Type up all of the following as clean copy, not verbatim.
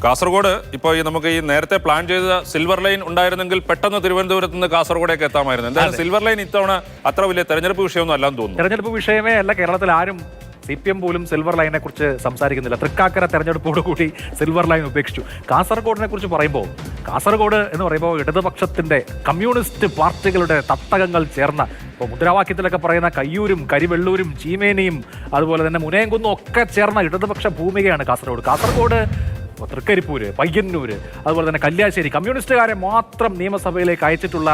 കാസർഗോഡ് ഇപ്പോൾ നമുക്ക് ഈ നേരത്തെ പ്ലാൻ ചെയ്ത സിൽവർ ലൈൻ ഉണ്ടായിരുന്നെങ്കിൽ പെട്ടെന്ന് തിരുവനന്തപുരത്ത് നിന്ന് കാസർഗോഡേക്ക് എത്താമായിരുന്നു. എന്തായാലും സിൽവർ ലൈൻ ഇത്തവണ അത്ര വലിയ തെരഞ്ഞെടുപ്പ് വിഷയമൊന്നും അല്ലാന്ന് തോന്നുന്നു. തെരഞ്ഞെടുപ്പ് വിഷയമേ അല്ല. കേരളത്തിൽ ആരും CPM പോലും സിൽവർ ലൈനെ കുറിച്ച് സംസാരിക്കുന്നില്ല. തൃക്കാക്കര തെരഞ്ഞെടുപ്പോട് കൂടി സിൽവർ ലൈൻ ഉപേക്ഷിച്ചു. കാസർഗോഡിനെ കുറിച്ച് പറയുമ്പോൾ കാസർഗോഡ് എന്ന് പറയുമ്പോൾ ഇടതുപക്ഷത്തിന്റെ കമ്മ്യൂണിസ്റ്റ് പാർട്ടികളുടെ തട്ടകങ്ങൾ ചേർന്ന, ഇപ്പോൾ മുദ്രാവാക്യത്തിലൊക്കെ പറയുന്ന കയ്യൂരും കരിവെള്ളൂരും ചീമേനിയും അതുപോലെ തന്നെ മുനയംകുന്നും ഒക്കെ ചേർന്ന ഇടതുപക്ഷ ഭൂമികയാണ് കാസർഗോഡ്. കാസർഗോഡ് തൃക്കരിപ്പൂര്, പയ്യന്നൂര്, അതുപോലെ തന്നെ കല്യാശ്ശേരി കമ്മ്യൂണിസ്റ്റുകാരെ മാത്രം നിയമസഭയിലേക്ക് അയച്ചിട്ടുള്ള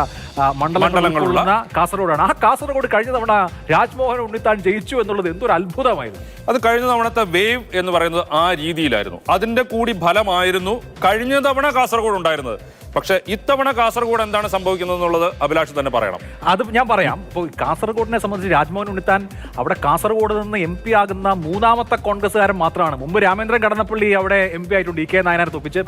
മണ്ഡലങ്ങളുള്ള കാസർഗോഡാണ്. ആ കാസർഗോഡ് കഴിഞ്ഞ തവണ രാജ്മോഹൻ ഉണ്ണിത്താൻ ജയിച്ചു എന്നുള്ളത് എന്തൊരു അത്ഭുതമായിരുന്നു. അത് കഴിഞ്ഞ തവണത്തെ വേവ് എന്ന് പറയുന്നത് ആ രീതിയിലായിരുന്നു. അതിന്റെ കൂടി ഫലമായിരുന്നു കഴിഞ്ഞ തവണ കാസർഗോഡ് ഉണ്ടായിരുന്നത്. പക്ഷെ ഇത്തവണ കാസർഗോഡ് എന്താണ് സംഭവിക്കുന്നത് എന്നുള്ളത് അഭിലാഷ് തന്നെ പറയണം. അത് ഞാൻ പറയാം. ഇപ്പോൾ കാസർഗോഡിനെ സംബന്ധിച്ച് രാജ്മോഹൻ ഉണ്ണിത്താൻ അവിടെ കാസർഗോഡ് നിന്ന് MP ആകുന്ന മൂന്നാമത്തെ കോൺഗ്രസ്സുകാരൻ മാത്രമാണ്. മുമ്പ് രാമേന്ദ്രൻ കടന്നപ്പള്ളി അവിടെ MP ആയിട്ടുണ്ട്, EK നായനാർ തോപ്പിച്ച്.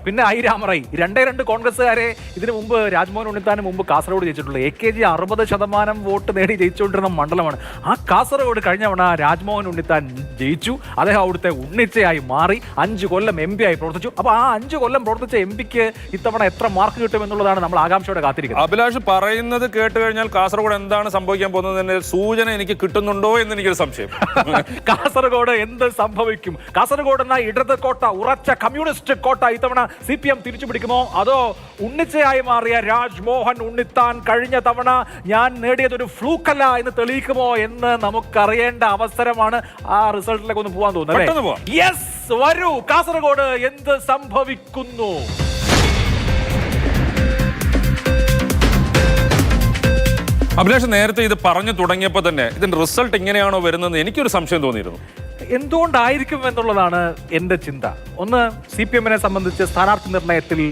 പിന്നെ ഐ രാമറായി 2 കോൺഗ്രസ്സുകാരെ ഇതിനു മുമ്പ് രാജ്മോഹൻ ഉണ്ണിത്താന് മുമ്പ് കാസർഗോഡ് ജയിച്ചിട്ടുള്ളത്. AKG 60% വോട്ട് നേടി ജയിച്ചുകൊണ്ടിരുന്ന മണ്ഡലമാണ്. ആ കാസർഗോഡ് കഴിഞ്ഞ തവണ രാജ്മോഹൻ ഉണ്ണിത്താൻ ജയിച്ചു. അദ്ദേഹം അവിടുത്തെ ഉണ്ണിച്ചയായി മാറി 5 കൊല്ലം MP ആയി പ്രവർത്തിച്ചു. അപ്പോൾ ആ 5 കൊല്ലം പ്രവർത്തിച്ച MPക്ക് ഇത്തവണ എത്ര മാർക്ക് കിട്ടും എന്നുള്ളതാണ് നമ്മൾ ആകാംക്ഷയോടെ കാത്തിരിക്കുന്നത്. അഭിലാഷ് പറയുന്നത് കേട്ട് കഴിഞ്ഞാൽ കാസർഗോഡ് എന്താണ് സംഭവിക്കാൻ പോകുന്നതിന്റെ സൂചന എനിക്ക് കിട്ടുന്നുണ്ടോ എന്ന് എനിക്കൊരു സംശയം. കാസർഗോഡ് എന്ത് സംഭവിക്കും? കാസർഗോഡ് എന്ന ഇടത് കോട്ട, ഉറച്ച കമ്മ്യൂണിസ്റ്റ് കോട്ട ഇത്തവണ CPM തിരിച്ചു പിടിക്കുമോ? അതോ ഉണ്ണിച്ചയായി മാറിയ രാജ്മോഹൻ ഉണ്ണിത്താൻ കഴിഞ്ഞ തവണ ഞാൻ നേടിയതൊരു ഫ്ലൂക്കല്ല എന്ന് തെളിയിക്കുമോ എന്ന് നമുക്കറിയേണ്ട അവസരമാണ്. ആ റിസൾട്ടിലേക്ക് ഒന്ന് പോകാൻ തോന്നുന്നു. യെസ്, വരൂ. കാസർഗോഡ് എന്ത് സംഭവിക്കുന്നു? അഭിലാഷ് നേരത്തെ ഇത് പറഞ്ഞു തുടങ്ങിയപ്പോൾ തന്നെ ഇതിന്റെ റിസൾട്ട് എങ്ങനെയാണോ വരുന്നതെന്ന് എനിക്കൊരു സംശയം തോന്നിയിരുന്നു. എന്തുകൊണ്ടായിരിക്കും എന്നുള്ളതാണ് എൻ്റെ ചിന്ത. ഒന്ന്, CPM-നെ സംബന്ധിച്ച് സ്ഥാനാർത്ഥി നിർണയത്തിൽ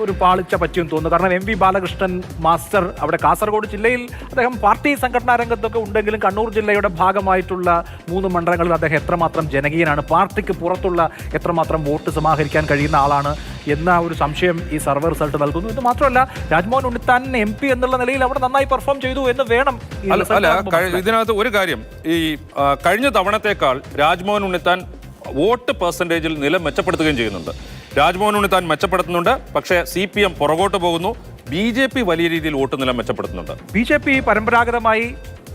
ഒരു പാളിച്ച പറ്റിയെന്ന് തോന്നുന്നു. കാരണം MV ബാലകൃഷ്ണൻ മാസ്റ്റർ അവിടെ കാസർഗോഡ് ജില്ലയിൽ അദ്ദേഹം പാർട്ടി സംഘടനാ രംഗത്തൊക്കെ ഉണ്ടെങ്കിലും കണ്ണൂർ ജില്ലയുടെ ഭാഗമായിട്ടുള്ള 3 മണ്ഡലങ്ങളിൽ അദ്ദേഹം എത്രമാത്രം ജനകീയനാണ്, പാർട്ടിക്ക് പുറത്തുള്ള എത്രമാത്രം വോട്ട് സമാഹരിക്കാൻ കഴിയുന്ന ആളാണ് എന്ന ഒരു സംശയം ഈ സർവേ റിസൾട്ട് നൽകുന്നു. ഇത് മാത്രമല്ല, രാജ്മോഹൻ ഉണ്ണിത്താൻ MP എന്നുള്ള നിലയിൽ അവിടെ നന്നായി പെർഫോം ചെയ്തു എന്ന് വേണം. ഇതിനകത്ത് ഒരു കാര്യം, ഈ കഴിഞ്ഞ തവണത്തേക്കാൾ രാജ്മോഹൻ ഉണ്ണിത്താൻ വോട്ട് പെർസെൻറ്റേജിൽ നില മെച്ചപ്പെടുത്തുകയും ചെയ്യുന്നുണ്ട്. രാജ്മോഹൻ ഉണ്ണിത്താൻ മെച്ചപ്പെടുത്തുന്നുണ്ട്. പക്ഷേ CPM പുറകോട്ട് പോകുന്നു. BJP വലിയ രീതിയിൽ വോട്ട് നില മെച്ചപ്പെടുത്തുന്നുണ്ട്. BJP പരമ്പരാഗതമായി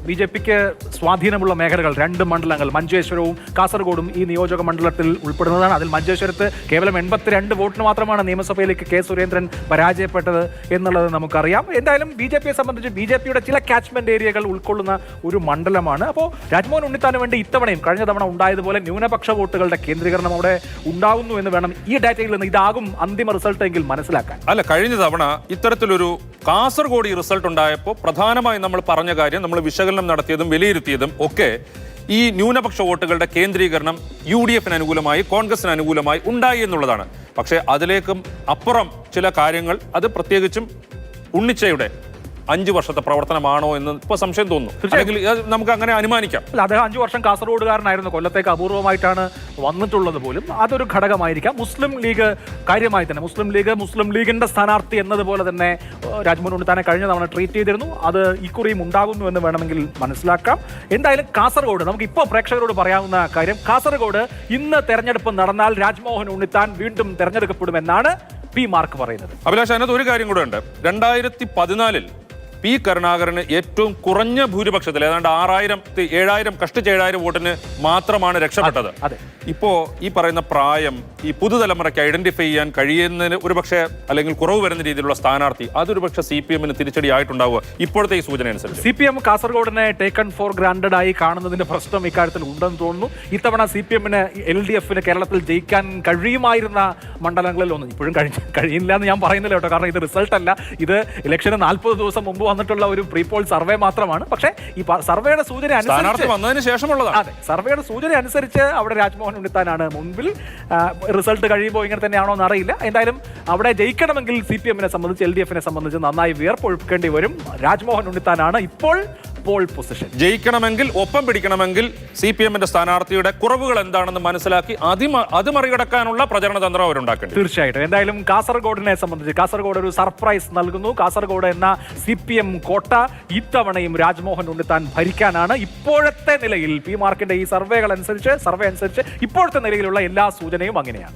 BJPക്ക് സ്വാധീനമുള്ള മേഖലകൾ 2 മണ്ഡലങ്ങൾ, മഞ്ചേശ്വരവും കാസർഗോഡും ഈ നിയോജക മണ്ഡലത്തിൽ ഉൾപ്പെടുന്നതാണ്. അതിൽ മഞ്ചേശ്വരത്ത് കേവലം 82 വോട്ടിന് മാത്രമാണ് നിയമസഭയിലേക്ക് K സുരേന്ദ്രൻ പരാജയപ്പെട്ടത് എന്നുള്ളത് നമുക്കറിയാം. എന്തായാലും BJPയെ സംബന്ധിച്ച് BJPയുടെ ചില കാച്ച്മെന്റ് ഏരിയകൾ ഉൾക്കൊള്ളുന്ന ഒരു മണ്ഡലമാണ്. അപ്പോൾ രാജ്മോഹൻ ഉണ്ണിത്താന് വേണ്ടി ഇത്തവണയും കഴിഞ്ഞ തവണ ഉണ്ടായതുപോലെ ന്യൂനപക്ഷ വോട്ടുകളുടെ കേന്ദ്രീകരണം അവിടെ ഉണ്ടാകുന്നു എന്ന് വേണം ഈ ഡാറ്റയിൽ നിന്ന് ഇതാകും അന്തിമ റിസൾട്ട് എങ്കിൽ മനസ്സിലാക്കാൻ. അല്ല, കഴിഞ്ഞ തവണ ഇത്തരത്തിലൊരു കാസർഗോഡ് ഈ റിസൾട്ട് ഉണ്ടായപ്പോൾ പ്രധാനമായും നമ്മൾ പറഞ്ഞ കാര്യം, നമ്മൾ വിശകലനം നടത്തിയതും വിലയിരുത്തിയതും ഒക്കെ ഈ ന്യൂനപക്ഷ വോട്ടുകളുടെ കേന്ദ്രീകരണം UDF-ന് അനുകൂലമായി, കോൺഗ്രസിന് അനുകൂലമായി ഉണ്ടായി എന്നുള്ളതാണ്. പക്ഷേ അതിലേക്കും അപ്പുറം ചില കാര്യങ്ങൾ, അത് പ്രത്യേകിച്ചും ഉണ്ണിച്ചയുടെ 5 വർഷത്തെ പ്രവർത്തനമാണോ എന്ന് ഇപ്പോൾ സംശയം തോന്നുന്നു. അല്ലെങ്കിൽ നമുക്ക് അങ്ങനെ അനുമാനിക്കാം. അല്ല, അദ്ദേഹം 5 വർഷം കാസർഗോഡുകാരനായിരുന്നു. കൊല്ലത്തേക്ക് അപൂർവമായിട്ടാണ് വന്നിട്ടുള്ളത് പോലും. അതൊരു ഘടകമായിരിക്കാം. മുസ്ലിം ലീഗ് കാര്യമായി തന്നെ മുസ്ലിം ലീഗിന്റെ സ്ഥാനാർത്ഥി എന്നതുപോലെ തന്നെ രാജ്മോഹൻ ഉണ്ണിത്താനെ കഴിഞ്ഞ തവണ ട്രീറ്റ് ചെയ്തിരുന്നു. അത് ഇക്കുറിയും ഉണ്ടാകുന്നു എന്ന് വേണമെങ്കിൽ മനസ്സിലാക്കാം. എന്തായാലും കാസർഗോഡ് നമുക്ക് ഇപ്പോൾ പ്രേക്ഷകരോട് പറയാവുന്ന കാര്യം, കാസർഗോഡ് ഇന്ന് തെരഞ്ഞെടുപ്പ് നടന്നാൽ രാജ്മോഹൻ ഉണ്ണിത്താൻ വീണ്ടും തെരഞ്ഞെടുക്കപ്പെടുമെന്നാണ് P മാർക്ക് പറയുന്നത്. അഭിലാഷ്, അതിനകത്ത് ഒരു കാര്യം കൂടെ ഉണ്ട്. 2014 P കരുണാകരന് ഏറ്റവും കുറഞ്ഞ ഭൂരിപക്ഷത്തിൽ ഏതാണ്ട് 7,000 കഷ്ടിച്ച 7,000 വോട്ടിന് മാത്രമാണ് രക്ഷപ്പെട്ടത്. ഇപ്പോ ഈ പറയുന്ന പ്രായം, ഈ പുതുതലമുറയ്ക്ക് ഐഡന്റിഫൈ ചെയ്യാൻ കഴിയുന്നതിന് ഒരുപക്ഷെ അല്ലെങ്കിൽ കുറവ് വരുന്ന രീതിയിലുള്ള സ്ഥാനാർത്ഥി, അതൊരു പക്ഷേ CPM-ന് തിരിച്ചടി ആയിട്ടുണ്ടാവുക ഇപ്പോഴത്തെ ഈ സൂചന അനുസരിച്ച്. CPM കാസർഗോഡിനെ ടേക്കൺ ഫോർ ഗ്രാൻഡഡ് ആയി കാണുന്നതിന്റെ പ്രശ്നം ഇക്കാര്യത്തിൽ ഉണ്ടെന്ന് തോന്നുന്നു. ഇത്തവണ CPM-ന് LDF-ന് കേരളത്തിൽ ജയിക്കാൻ കഴിയുമായിരുന്ന മണ്ഡലങ്ങളിൽ ഒന്നും ഇപ്പോഴും കഴിയില്ല എന്ന് ഞാൻ പറയുന്നില്ല കേട്ടോ. കാരണം ഇത് റിസൾട്ട് അല്ല, ഇത് ഇലക്ഷന് 40 ദിവസം മുമ്പ് വന്നിട്ടുള്ള ഒരു പ്രീപോൾ സർവേ മാത്രമാണ്. പക്ഷേ ഈ സർവേയുടെ സൂചന അനുസരിച്ച് വന്നതിന് ശേഷമുള്ളതാണ്. അതെ, സർവേയുടെ സൂചന അനുസരിച്ച് അവിടെ രാജ്മോഹൻ ഉണ്ണിത്താനാണ് മുൻപിൽ. റിസൾട്ട് കഴിയുമ്പോൾ ഇങ്ങനെ തന്നെയാണോ എന്ന് അറിയില്ല. എന്തായാലും അവിടെ ജയിക്കണമെങ്കിൽ CPM-നെ സംബന്ധിച്ച്, LDF-നെ സംബന്ധിച്ച് നന്നായി വിയർപ്പൊഴുക്കേണ്ടി വരും. രാജ്മോഹൻ ഉണ്ണിത്താനാണ് ഇപ്പോൾ പോൾ പൊസിഷൻ. ജയിക്കണമെങ്കിൽ, ഒപ്പം പിടിക്കണമെങ്കിൽ CPM-ന്റെ സ്ഥാനാർത്ഥിയുടെ കുറവുകൾ എന്താണെന്ന് മനസ്സിലാക്കി അത് മറികടക്കാനുള്ള പ്രചരണ തന്ത്രം അവരുണ്ടാക്കണം. തീർച്ചയായിട്ടും. എന്തായാലും കാസർഗോഡിനെ സംബന്ധിച്ച് കാസർഗോഡ് ഒരു സർപ്രൈസ് നൽകുന്നു. കാസർഗോഡ് എന്ന CPM കോട്ട ഇത്തവണയും രാജ്മോഹൻ ഉണ്ണിത്താൻ ഭരിക്കാനാണ് ഇപ്പോഴത്തെ നിലയിൽ P മാർക്കിന്റെ ഈ സർവേ അനുസരിച്ച് ഇപ്പോഴത്തെ നിലയിലുള്ള എല്ലാ സൂചനയും അങ്ങനെയാണ്.